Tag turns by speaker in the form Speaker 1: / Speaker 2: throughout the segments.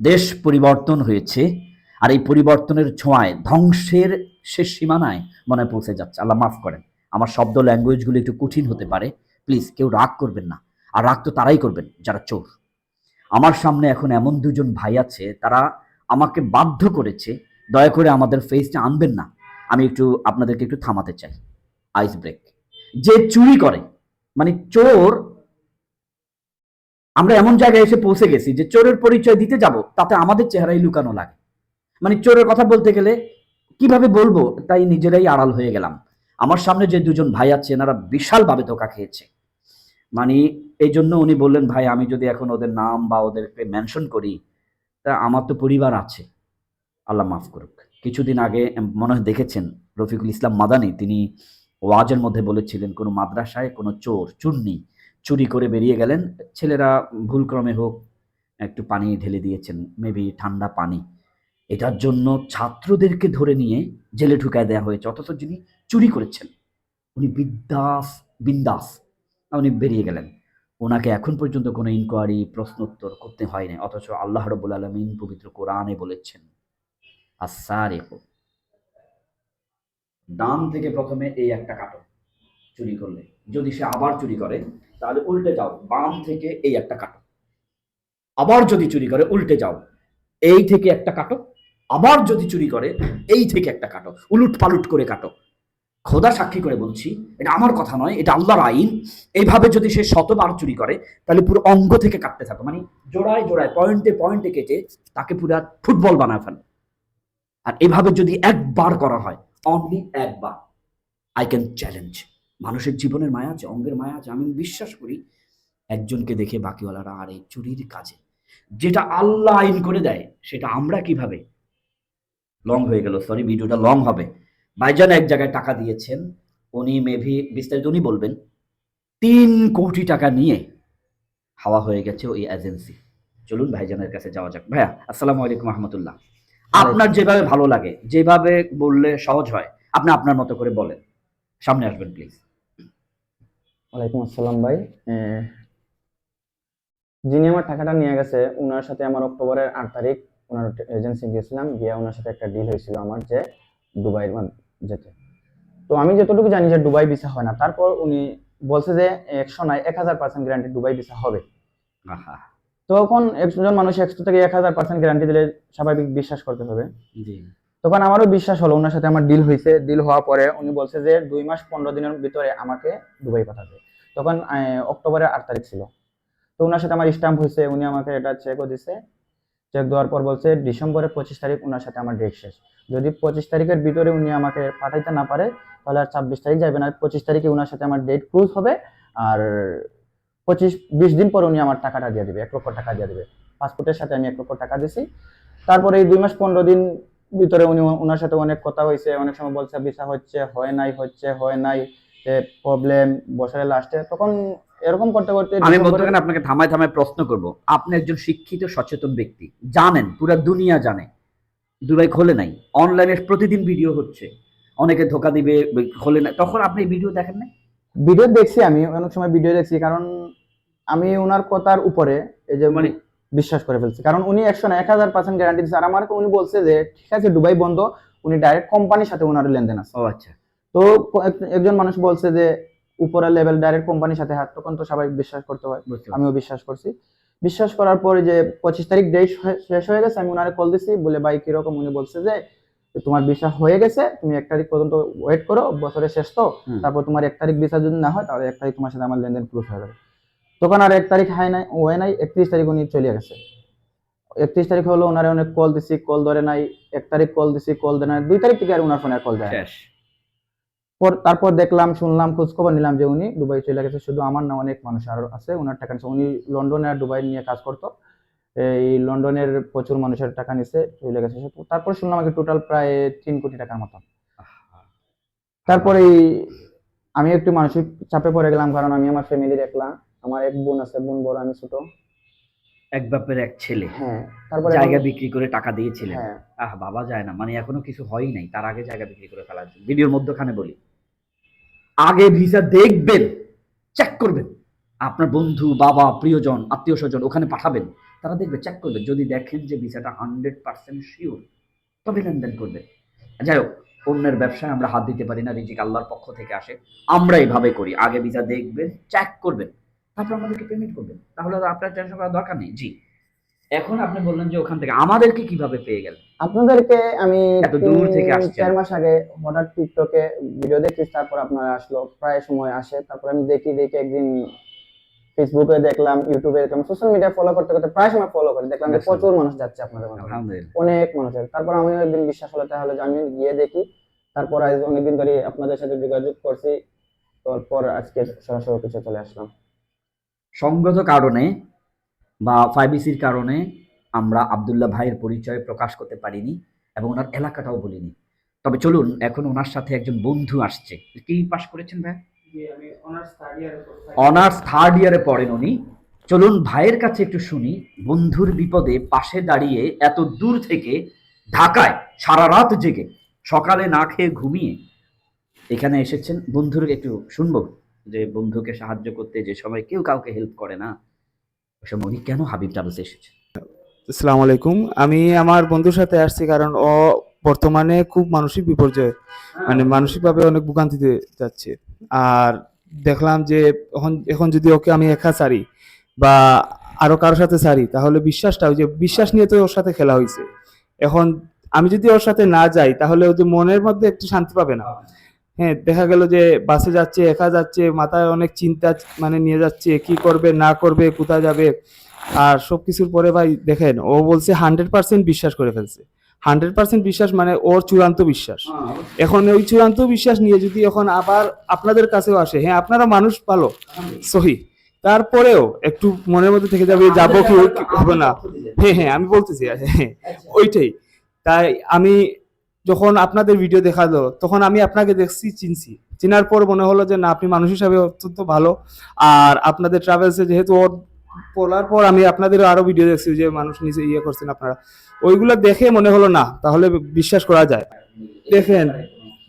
Speaker 1: দেশ পরিবর্তন হয়েছে, আর এই পরিবর্তনের ছোঁয়ায় ধ্বংসের শেষ সীমানায় মনে হয় পৌঁছে যাচ্ছে। আল্লাহ মাফ করেন, আমার শব্দ ল্যাঙ্গুয়েজগুলো একটু কঠিন হতে পারে, প্লিজ কেউ রাগ করবেন না। আর রাগ তো তারাই করবেন যারা চোর। আমার সামনে এখন এমন দুজন ভাই আছে, তারা আমাকে বাধ্য করেছে, দয়া করে আমাদের ফেসটা আনবেন না। আমি একটু আপনাদেরকে একটু থামাতে চাই। Ice break. যে চুরি করে, মানে চোর, আমরা এমন জায়গায় এসে পৌঁছে গেছি যে চোরের পরিচয় দিতে যাব তাতে আমাদের চেহারাই লুকানো লাগে। মানে চোরের কথা বলতে গেলে কিভাবে বলবো তাই নিজেরাই আড়াল হয়ে গেলাম। আমার সামনে যে দুজন ভাই আছে এনারা বিশালভাবে ধোকা খেয়েছে। মানে এই জন্য উনি বললেন, ভাই আমি যদি এখন ওদের নাম বা ওদেরকে মেনশন করি, তা আমার তো পরিবার আছে। আল্লাহ মাফ করুক। কিছুদিন আগে মনে হয় দেখেছেন, রফিকুল ইসলাম মাদানী তিনি ওয়াজের মধ্যে বলেছিলেন, কোনো মাদ্রাসায় কোনো চোর চুন্নি চুরি করে বেরিয়ে গেলেন, ছেলেরা ভুলক্রমে হোক একটু পানি ঢেলে দিয়েছেন, মেবি ঠান্ডা পানি, এটার জন্য ছাত্রদেরকে ধরে নিয়ে জেলে ঢুকায় দেওয়া হয়েছে। অথচ যিনি চুরি করেছেন উনি বিন্দাস উনি বেরিয়ে গেলেন। ওনাকে এখন পর্যন্ত কোনো ইনকোয়ারি প্রশ্নোত্তর করতে হয়নি, অথচ আল্লাহ রব্বুল আলামিন পবিত্র কোরআনে বলেছেন, আস-সারিকু, ডান থেকে প্রথমে এই একটা কাটো চুরি করলে, যদি সে আবার চুরি করে তাহলে উল্টে যাও, বাম থেকে এই একটা কাটো। আবার যদি চুরি করে উল্টে যাও, এই থেকে একটা কাটো। আবার যদি চুরি করে এই থেকে একটা কাটো, উলুট পালুট করে কাটো। খোদা সাক্ষী করে বলছি, এটা আমার কথা নয়, এটা আল্লাহর আইন। এইভাবে যদি সে শতবার চুরি করে তাহলে পুরো অঙ্গ থেকে কাটতে থাকো, মানে জোড়ায় জোড়ায় পয়েন্টে পয়েন্টে কেটে তাকে পুরো ফুটবল বানায় ফেলে। আর এভাবে যদি একবার করা হয়, অনলি একবার, আই ক্যান চ্যালেঞ্জ, মানুষের জীবনের মায়া আছে, অঙ্গের মায়া আছে। আমি বিশ্বাস করি একজনকে দেখে বাকিওয়ালারা আর এই চুরির কাজে, যেটা আল্লাহ আইন করে দেয় সেটা আমরা কিভাবে। লং হয়ে গেল, সরি, ভিডিওটা লং হবে। ভাইজান এক জায়গায় টাকা দিয়েছেন, উনি মেবি বিস্তারিত উনি বলবেন, 3 কোটি টাকা নিয়ে হাওয়া হয়ে গেছে ওই এজেন্সি। চলুন ভাইজানের কাছে যাওয়া যাক। ভাইয়া আসসালামু আলাইকুম রহমতুল্লাহ। আপনার যেভাবে ভালো লাগে, যেভাবে বললে সহজ হয়, আপনি আপনার মতো করে বলেন। সামনে আসবেন প্লিজ।
Speaker 2: ওয়ালাইকুম আসসালাম ভাই। আহ, যিনি আমার টাকাটা নিয়ে গেছে ওনার সাথে আমার অক্টোবরের 8 তারিখ ওনার এজেন্সি গিয়েছিলাম, গিয়ে ওনার সাথে একটা ডিল হয়েছিল আমার, যে দুবাইয়ের যেতে। তো আমি যতটুকু জানি যে দুবাই ভিসা হয় না, তারপর উনি বলছে যে 100 নয় 1000% গ্যারান্টি দুবাই ভিসা হবে।
Speaker 1: আহা।
Speaker 2: তখন একজন মানুষ 100 থেকে 1000% গ্যারান্টি দিলে স্বাভাবিক বিশ্বাস করতে হবে।
Speaker 1: জি।
Speaker 2: তখন আমারও বিশ্বাস হলো, ওনার সাথে আমার ডিল হয়েছে। ডিল হওয়ার পরে উনি বলছে যে 2 মাস 15 দিনের ভিতরে আমাকে দুবাই পাঠাবে। তখন অক্টোবরের 8 তারিখ ছিল। তো ওনার সাথে আমার স্ট্যাম্প হয়েছে, উনি আমাকে এটা চেকও দিছে। চেক দেওয়ার পর বলছে ডিসেম্বরের 25 তারিখ ওনার সাথে আমার ডেট শেষ। যদি 25 তারিখের ভিতরে উনি আমাকে পাঠাইতে না পারে তাহলে আর 26 তারিখ যাবে না, 25 তারিখে ওনার সাথে আমার ডেট ক্লোজ হবে। আর 25-20 দিন পর উনি আমার টাকাটা দিয়ে দিবে, 1 লক্ষ টাকা দিয়ে দিবে। পাসপোর্টের সাথে আমি 1 লক্ষ টাকা দিছি। তারপরে এই 2 মাস 15 দিন ভিতরে উনি, ওনার সাথে অনেক কথা হয়েছে, অনেক সময় বলছে ভিসা হচ্ছে হয় নাই, প্রবলেম, বছরের লাস্টে তখন এরকম করতে করতে
Speaker 1: আমি
Speaker 2: ডিসেম্বরের।
Speaker 1: মধ্যখানে আপনাকে থামায় থামায় প্রশ্ন করব। আপনি একজন শিক্ষিত সচেতন ব্যক্তি, জানেন, পুরা দুনিয়া জানে দুবাই খোলে নাই, অনলাইনে প্রতিদিন ভিডিও হচ্ছে, অনেকে ধোকা দিবে, খোলে না, তখন আপনি ভিডিও দেখেন না?
Speaker 2: ভিডিও দেখছি, আমি অনেক সময় ভিডিও দেখছি, কারণ আমি ওনার কথার উপরে এই যে
Speaker 1: মানে
Speaker 2: বিশ্বাস করে ফেলছি, কারণ উনি 100 না 1000% গ্যারান্টি দিচ্ছে। আর আমাকে উনি বলছে যে ঠিক আছে দুবাই বন্ধ, উনি ডাইরেক্ট কোম্পানির সাথে ওনার লেনদেন আছে।
Speaker 1: ও আচ্ছা।
Speaker 2: তো একজন মানুষ বলছে যে উপরের লেভেল ডাইরেক্ট কোম্পানির সাথে হাত, তখন তো সবাই বিশ্বাস করতে হয়।
Speaker 1: বুঝতে পারছি।
Speaker 2: আমিও বিশ্বাস করছি। বিশ্বাস করার পরে যে 25 তারিখ ডেট শেষ হয়ে গেছে, আমি ওনারে কল দিছি, বলে ভাই কিরকম, উনি বলছে যে তোমার ভিসা হয়ে গেছে, তুমি 1 তারিখ পর্যন্ত ওয়েট করো, বছরের শেষ তো, তারপর তোমার 1 তারিখ ভিসা যদি না হয় তাহলে 1 তারিখ তোমার সাথে আমার লেনদেন ক্লোজ হয়ে যাবে। তখন আর 1 তারিখ হয় নাই, হয় নাই, 31 তারিখ উনি চলে গেছে। 31 তারিখ হলো, ওনারে অনেক কল দিছি, কল ধরে নাই। 1 তারিখ কল দিছি, কল দেয় নাই। 2 তারিখ থেকে আর ওনার ফোনে কল যায় না।
Speaker 1: শেষ।
Speaker 2: তারপর দেখলাম, শুনলাম, খোঁজ খবর নিলাম যে উনি দুবাই চলে গেছে। শুধু আমার না, অনেক মানুষ আরো আছে ওনার টাকা নিছে। উনি লন্ডনে আর দুবাই নিয়ে কাজ করতো। এই লন্ডনের প্রচুর মানুষের টাকা নিছে, চলে গেছে। তারপর শুনলাম আগে টোটাল প্রায় 3 কোটি টাকার মতো। তারপরে আমি একটু মানসিক চাপে পড়ে গেলাম, কারণ আমি আমার ফ্যামিলি দেখলাম। আমার এক বোন আছে, বোন বড়, আমি ছোট।
Speaker 1: এক বাপের এক ছেলে,
Speaker 2: হ্যাঁ। তারপরে এখন।
Speaker 1: জায়গা বিক্রি করে টাকা দিয়েছিলেন।
Speaker 2: হ্যাঁ।
Speaker 1: বাবা যায় না, মানে এখনো কিছু হয়ই নাই, তার আগে জায়গা বিক্রি করে ফেলার জন্য। ভিডিওর মধ্যখানে বলি, আগে ভিসা দেখবেন, চেক করবেন, আপনার বন্ধু, বাবা, প্রিয়জন, আত্মীয় স্বজন ওখানে পাঠাবেন, তারা দেখবে, চেক করবে, যদি দেখেন যে ভিসাটা 100% শিওর, তবে লেনদেন করবে। যাই হোক, অন্যের ব্যবসায় আমরা হাত দিতে পারি না, রিজিক আল্লাহর পক্ষ থেকে আসে। আমরা এইভাবে করি, আগে ভিসা দেখবেন, চেক করবেন, তারপর আমাদেরকে পেমেন্ট করবেন, তাহলে আর আপনার টেনশন করার দরকার নেই। জি, এখন আপনি বললেন যে ওখান থেকে আমাদেরকে কিভাবে পেয়ে গেলেন?
Speaker 2: আপনাদেরকে আমি
Speaker 1: এত দূর থেকে আসছেন।
Speaker 2: 4 মাস আগে হঠাৎ টিকটকে ভিডিও দেখছি, তারপর আপনারা আসলো, প্রায় সময় আসে, তারপর আমি দেখি একদিন ফেসবুকে দেখলাম, ইউটিউবে দেখলাম, সোশ্যাল মিডিয়া ফলো করতে করতে প্রায় সময় ফলো করি, দেখলাম যে প্রচুর মানুষ যাচ্ছে আপনাদের মাধ্যমে,
Speaker 1: আলহামদুলিল্লাহ।
Speaker 2: অনেক মানুষ আছে। তারপর আমি একদিন বিশ্বাস হলো, তাহলে যে আমি গিয়ে দেখি। তারপর আজ অনেকদিন ধরে আপনাদের সাথে যোগাযোগ করছি, তারপর আজকে সরাসরি অফিসে চলে আসলাম।
Speaker 1: সঙ্গত কারণে বা 5ECর কারণে আমরা আব্দুল্লাহ ভাইয়ের পরিচয় প্রকাশ করতে পারিনি এবং ওনার এলাকাটাও বলিনি। তবে চলুন, এখন ওনার সাথে একজন বন্ধু আসছে। কি পাশ করেছেন ভাই?
Speaker 2: আমি অনার্স থার্ড ইয়ারে
Speaker 1: অনার্স থার্ড ইয়ারে পড়েন উনি। চলুন ভাইয়ের কাছে একটু শুনি, বন্ধুর বিপদে পাশে দাঁড়িয়ে এত দূর থেকে ঢাকায় সারা রাত জেগে সকালে না খেয়ে ঘুমিয়ে এখানে এসেছেন। বন্ধুর একটু শুনবো যে বন্ধুকে সাহায্য করতে যে সময় কেউ কাউকে হেল্প করে না, ওই সময় উনি কেন হাবিব ট্রাভেলসে এসেছে।
Speaker 3: আসসালামু আলাইকুম। আমি আমার বন্ধুর সাথে আসছি কারণ ও বর্তমানে খুব মানসিক বিপর্যয়, মানে মানসিকভাবে অনেক ভোগান্তিতে যাচ্ছে। আর দেখলাম যে এখন এখন যদি ওকে আমি একা ছাড়ি বা আরো কারোর সাথে ছাড়ি, তাহলে বিশ্বাসটা, ওই যে বিশ্বাস নিয়ে তো ওর সাথে খেলা হয়েছে। এখন আমি যদি ওর সাথে না যাই, তাহলে ও যে মনের মধ্যে একটু শান্তি পাবে না। হ্যাঁ, দেখা গেল যে বাসে যাচ্ছে, একা যাচ্ছে, মাথায় অনেক চিন্তা মানে নিয়ে যাচ্ছে, কি করবে না করবে, কোথায় যাবে। আর সবকিছুর পরে ভাই দেখেন, ও বলছে 100% বিশ্বাস করে ফেলছে। 100% বিশ্বাস মানে ওর চূড়ান্ত বিশ্বাস। এখন ওই চূড়ান্ত বিশ্বাস নিয়ে যদি এখন আবার আপনাদের কাছেও আসে, হ্যাঁ আপনারা মানুষ ভালো, সহি, তারপরেও একটু মনের মধ্যে থেকে যাবে, যাবো কি হবে না। হ্যাঁ হ্যাঁ, আমি বলতেছি, হ্যাঁ ওইটাই। তাই আমি যখন আপনাদের ভিডিও দেখালো, তখন আমি আপনাকে দেখছি, চিনছি, চেনার পর মনে হলো যে না, আপনি মানুষ হিসাবে অত্যন্ত ভালো। আর আপনাদের ট্রাভেলসে যেহেতু ওর বলার পর আমি আপনাদের আরো ভিডিও দেখছি যে মানুষ নিজে ইয়ে করছেন আপনারা, ওইগুলো দেখে মনে হলো না, তাহলে বিশ্বাস করা যায়। দেখেন,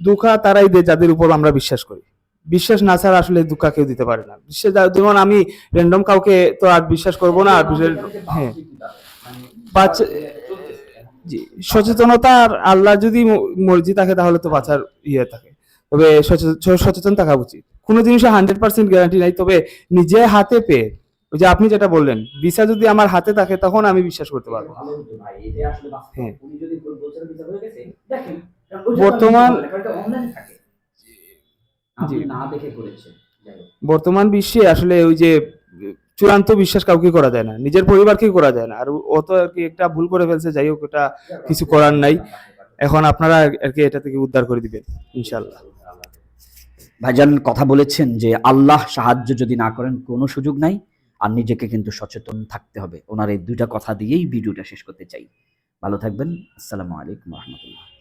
Speaker 3: দুঃখা তারাই দেয় যাদের উপর আমরা বিশ্বাস করি। বিশ্বাস না ছাড়া আসলে দুঃখা কেউ দিতে পারে না। বিশ্বাস, যেমন আমি র্যান্ডম কাউকে তো আর বিশ্বাস করবো না। আর হ্যাঁ, বাচ্চা, জি, সচেতনতা, আর আল্লাহ যদি মর্জি থাকে তাহলে তো বাঁচার ইয়ে থাকে। তবে সচেতন থাকা উচিত। কোনো জিনিসে 100% গ্যারান্টি নাই, তবে নিজে হাতে পেয়ে, ওই যে আপনি যেটা বললেন, ভিসা যদি আমার হাতে থাকে তখন আমি বিশ্বাস করতে পারবো। হ্যাঁ, বর্তমান জি, বর্তমান বিশ্বে আসলে ওই যে চূড়ান্ত বিশ্বাস কাউকে করা যায় না, নিজের পরিবারকে করা যায় না। আর ও তো আর কি একটা ভুল করে ফেলছে, যাই হোক, ওটা কিছু করার নাই। এখন আপনারা আর কি এটা থেকে উদ্ধার করে দিবেন ইনশাআল্লাহ।
Speaker 1: ভাইজান কথা বলেছেন যে আল্লাহ সাহায্য যদি না করেন কোনো সুযোগ নাই, আর নিজেকে কিন্তু সচেতন থাকতে হবে। ওনার এই দুইটা কথা দিয়েই ভিডিওটা শেষ করতে চাই। ভালো থাকবেন। আসসালামু আলাইকুম রহমতুল্লাহ।